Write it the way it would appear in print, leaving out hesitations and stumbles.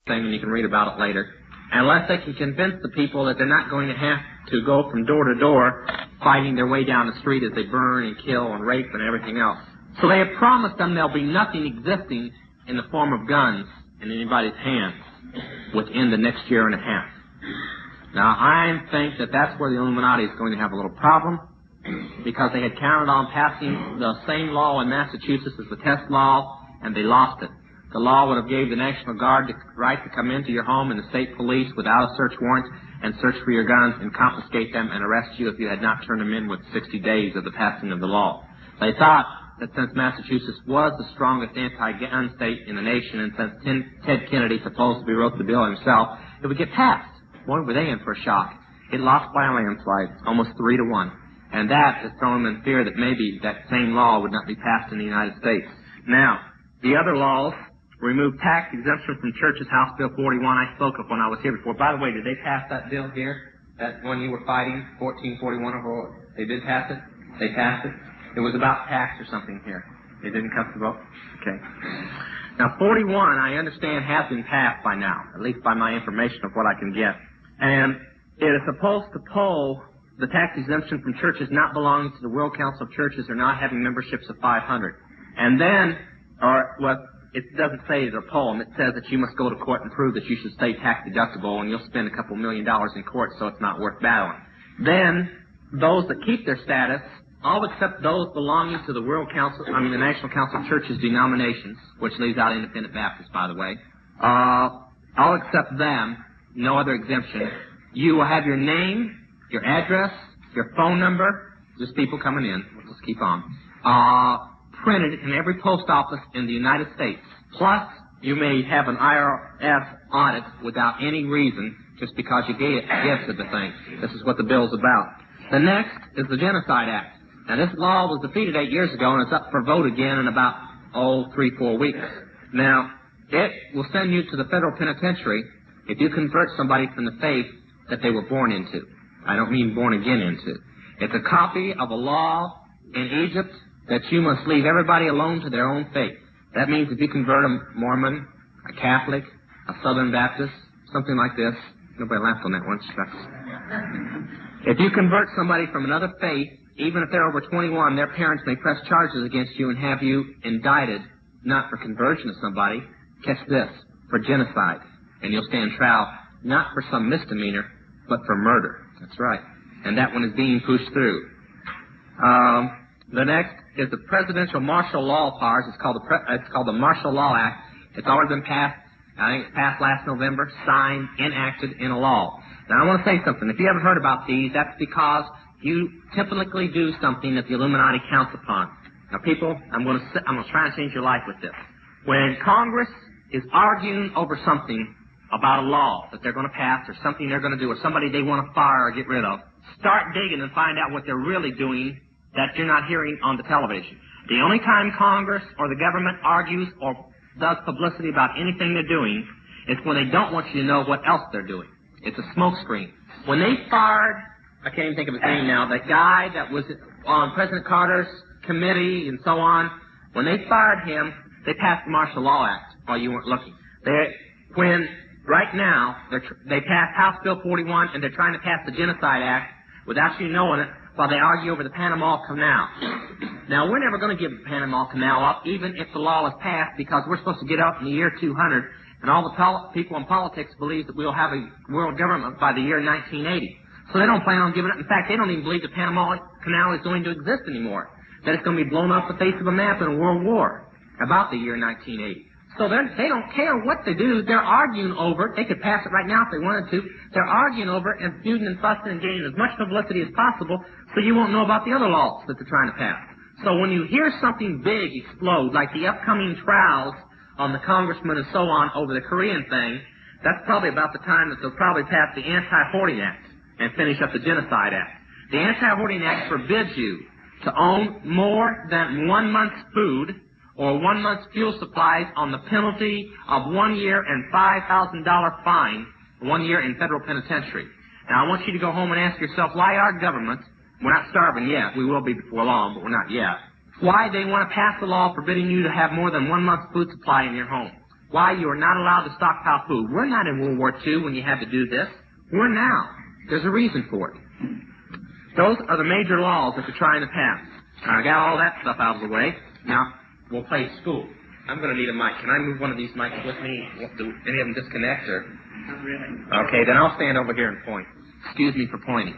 thing, and you can read about it later, unless they can convince the people that they're not going to have to go from door to door fighting their way down the street as they burn and kill and rape and everything else. So they have promised them there'll be nothing existing in the form of guns in anybody's hands within the next year and a half. Now, I think that that's where the Illuminati is going to have a little problem, because they had counted on passing the same law in Massachusetts as the test law, and they lost it. The law would have gave the National Guard the right to come into your home and the state police without a search warrant and search for your guns and confiscate them and arrest you if you had not turned them in within 60 days of the passing of the law. They thought that since Massachusetts was the strongest anti-gun state in the nation, and since Ted Kennedy supposedly wrote the bill himself, it would get passed. Boy, were they in for a shock. It lost by a landslide, almost 3-1. And that has thrown them in fear that maybe that same law would not be passed in the United States. Now, the other laws remove tax exemption from churches, House Bill 41, I spoke of when I was here before. By the way, did they pass that bill here? That one you were fighting, 1441, or they did pass it? They passed it? It was about tax or something here. They didn't come to vote? Okay. Now, 41, I understand, has been passed by now, at least by my information of what I can get. And it is supposed to pull the tax exemption from churches not belonging to the World Council of Churches or not having memberships of 500. And then, or what it doesn't say it's a poem. It says that you must go to court and prove that you should stay tax deductible, and you'll spend a couple $1 million in court, so it's not worth battling. Then, those that keep their status, all except those belonging to the the National Council of Churches denominations, which leaves out Independent Baptists, by the way, all except them, no other exemption. You will have your name, your address, your phone number, just people coming in, let's keep on, printed in every post office in the United States. Plus, you may have an IRS audit without any reason, just because you gave to the thing. This is what the bill's about. The next is the Genocide Act. Now, this law was defeated 8 years ago, and it's up for vote again in about, 3-4 weeks. Now, it will send you to the federal penitentiary if you convert somebody from the faith that they were born into. I don't mean born again into. It's a copy of a law in Egypt that you must leave everybody alone to their own faith. That means if you convert a Mormon, a Catholic, a Southern Baptist, something like this. Nobody laughed on that one, shucks. If you convert somebody from another faith, even if they're over 21, their parents may press charges against you and have you indicted, not for conversion of somebody, catch this, for genocide. And you'll stand trial not for some misdemeanor, but for murder. That's right. And that one is being pushed through. The next is the presidential martial law powers. It's called the Martial Law Act. It's already been passed. I think it passed last November, signed, enacted in a law. Now, I want to say something. If you haven't heard about these, that's because you typically do something that the Illuminati counts upon. Now, people, I'm going to try and change your life with this. When Congress is arguing over something about a law that they're going to pass or something they're going to do or somebody they want to fire or get rid of, start digging and find out what they're really doing that you're not hearing on the television. The only time Congress or the government argues or does publicity about anything they're doing is when they don't want you to know what else they're doing. It's a smokescreen. When they fired, I can't even think of his name now, that guy that was on President Carter's committee and so on, when they fired him, they passed the Martial Law Act while you weren't looking. Right now, they passed House Bill 41 and they're trying to pass the Genocide Act without you knowing it while they argue over the Panama Canal. Now, we're never going to give the Panama Canal up, even if the law is passed, because we're supposed to get up in the year 200, and all the people in politics believe that we'll have a world government by the year 1980. So they don't plan on giving up. In fact, they don't even believe the Panama Canal is going to exist anymore, that it's going to be blown off the face of a map in a world war about the year 1980. So they don't care what they do. They're arguing over it. They could pass it right now if they wanted to. They're arguing over it and feuding and fussing and getting as much publicity as possible so you won't know about the other laws that they're trying to pass. So when you hear something big explode, like the upcoming trials on the congressman and so on over the Korean thing, that's probably about the time that they'll probably pass the Anti-Hoarding Act and finish up the Genocide Act. The Anti-Hoarding Act forbids you to own more than 1 month's food or 1 month's fuel supplies on the penalty of 1 year and $5,000 fine, 1 year in federal penitentiary. Now, I want you to go home and ask yourself why our government, we're not starving yet, we will be before long, but we're not yet, why they want to pass a law forbidding you to have more than 1 month's food supply in your home. why you are not allowed to stockpile food. We're not in World War II when you had to do this. We're now. There's a reason for it. Those are the major laws that they're trying to pass. I got all that stuff out of the way. Now, we'll play school. I'm going to need a mic. Can I move one of these mics with me? Do any of them disconnect? Or? Not really. Okay, then I'll stand over here and point. Excuse me for pointing.